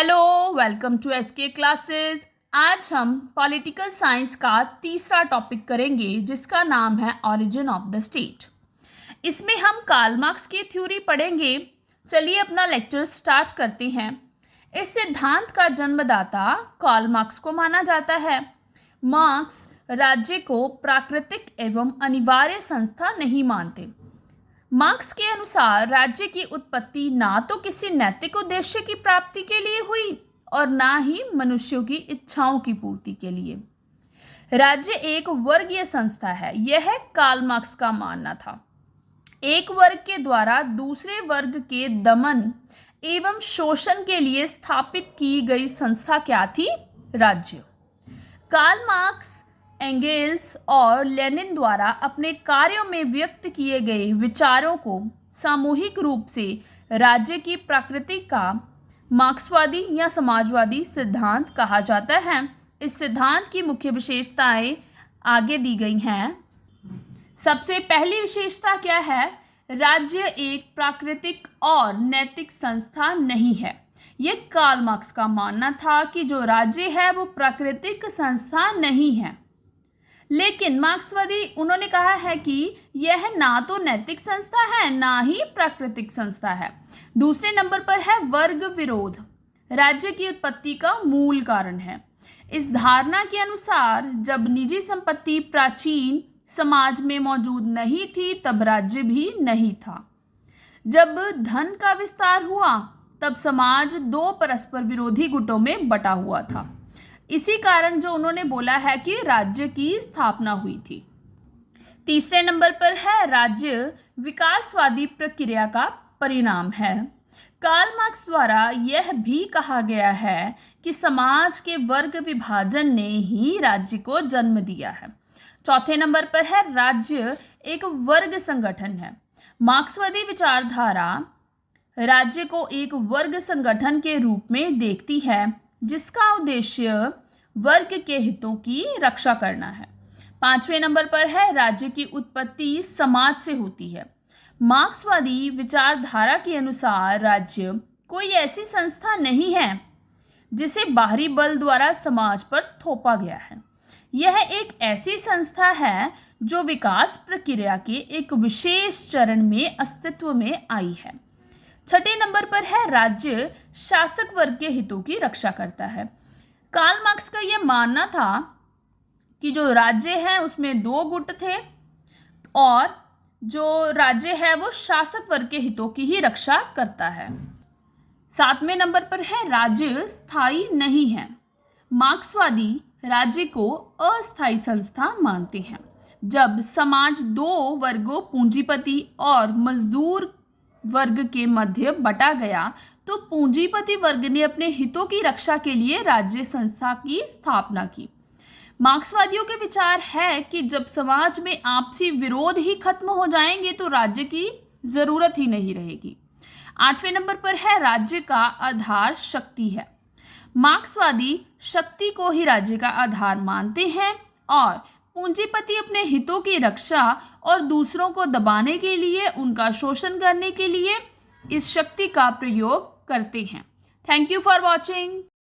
Hello, welcome to SK classes. आज हम political science का तीसरा टॉपिक करेंगे जिसका नाम है ओरिजिन ऑफ द स्टेट। इसमें हम कार्ल मार्क्स की थ्योरी पढ़ेंगे। चलिए अपना लेक्चर स्टार्ट करते हैं। इस सिद्धांत का जन्मदाता कार्ल मार्क्स को माना जाता है। मार्क्स राज्य को प्राकृतिक एवं अनिवार्य संस्था नहीं मानते। मार्क्स के अनुसार राज्य की उत्पत्ति ना तो किसी नैतिक उद्देश्य की प्राप्ति के लिए हुई और ना ही मनुष्यों की इच्छाओं की पूर्ति के लिए। राज्य एक वर्गीय संस्था है, यह कार्ल मार्क्स का मानना था। एक वर्ग के द्वारा दूसरे वर्ग के दमन एवं शोषण के लिए स्थापित की गई संस्था क्या थी? राज्य। कार्ल मार्क्स, एंगेल्स और लेनिन द्वारा अपने कार्यों में व्यक्त किए गए विचारों को सामूहिक रूप से राज्य की प्रकृति का मार्क्सवादी या समाजवादी सिद्धांत कहा जाता है। इस सिद्धांत की मुख्य विशेषताएं आगे दी गई हैं। सबसे पहली विशेषता क्या है? राज्य एक प्राकृतिक और नैतिक संस्था नहीं है। यह कार्ल मार्क्स का मानना था कि जो राज्य है वो प्राकृतिक संस्था नहीं है। लेकिन मार्क्सवादी उन्होंने कहा है कि यह ना तो नैतिक संस्था है ना ही प्राकृतिक संस्था है। दूसरे नंबर पर है वर्ग विरोध, राज्य की उत्पत्ति का मूल कारण है। इस धारणा के अनुसार जब निजी संपत्ति प्राचीन समाज में मौजूद नहीं थी तब राज्य भी नहीं था। जब धन का विस्तार हुआ तब समाज दो परस्पर विरोधी गुटों में बटा हुआ था। इसी कारण जो उन्होंने बोला है कि राज्य की स्थापना हुई थी। तीसरे नंबर पर है राज्य विकासवादी प्रक्रिया का परिणाम है। कार्ल मार्क्स द्वारा यह भी कहा गया है कि समाज के वर्ग विभाजन ने ही राज्य को जन्म दिया है। चौथे नंबर पर है राज्य एक वर्ग संगठन है। मार्क्सवादी विचारधारा राज्य को एक वर्ग संगठन के रूप में देखती है जिसका उद्देश्य वर्ग के हितों की रक्षा करना है। पांचवें नंबर पर है राज्य की उत्पत्ति समाज से होती है। मार्क्सवादी विचारधारा के अनुसार राज्य कोई ऐसी संस्था नहीं है जिसे बाहरी बल द्वारा समाज पर थोपा गया है। यह एक ऐसी संस्था है जो विकास प्रक्रिया के एक विशेष चरण में अस्तित्व में आई है। छठे नंबर पर है राज्य शासक वर्ग के हितों की रक्षा करता है। कार्ल मार्क्स का यह मानना था कि जो राज्य है उसमें दो गुट थे और जो राज्य है वो शासक वर्ग के हितों की ही रक्षा करता है। सातवें नंबर पर है राज्य स्थायी नहीं है। मार्क्सवादी राज्य को अस्थायी संस्था मानते हैं। जब समाज दो वर्गों पूंजीपति और मजदूर वर्ग के मध्य बटा गया तो पूंजीपति वर्ग ने अपने हितों की रक्षा के लिए राज्य संस्था की स्थापना की। मार्क्सवादियों के विचार है कि जब समाज में आपसी विरोध ही खत्म हो जाएंगे तो राज्य की जरूरत ही नहीं रहेगी। आठवें नंबर पर है राज्य का आधार शक्ति है। मार्क्सवादी शक्ति को ही राज्य का आधार मानते हैं और पूंजीपति अपने हितों की रक्षा और दूसरों को दबाने के लिए, उनका शोषण करने के लिए इस शक्ति का प्रयोग करते हैं। Thank you for watching.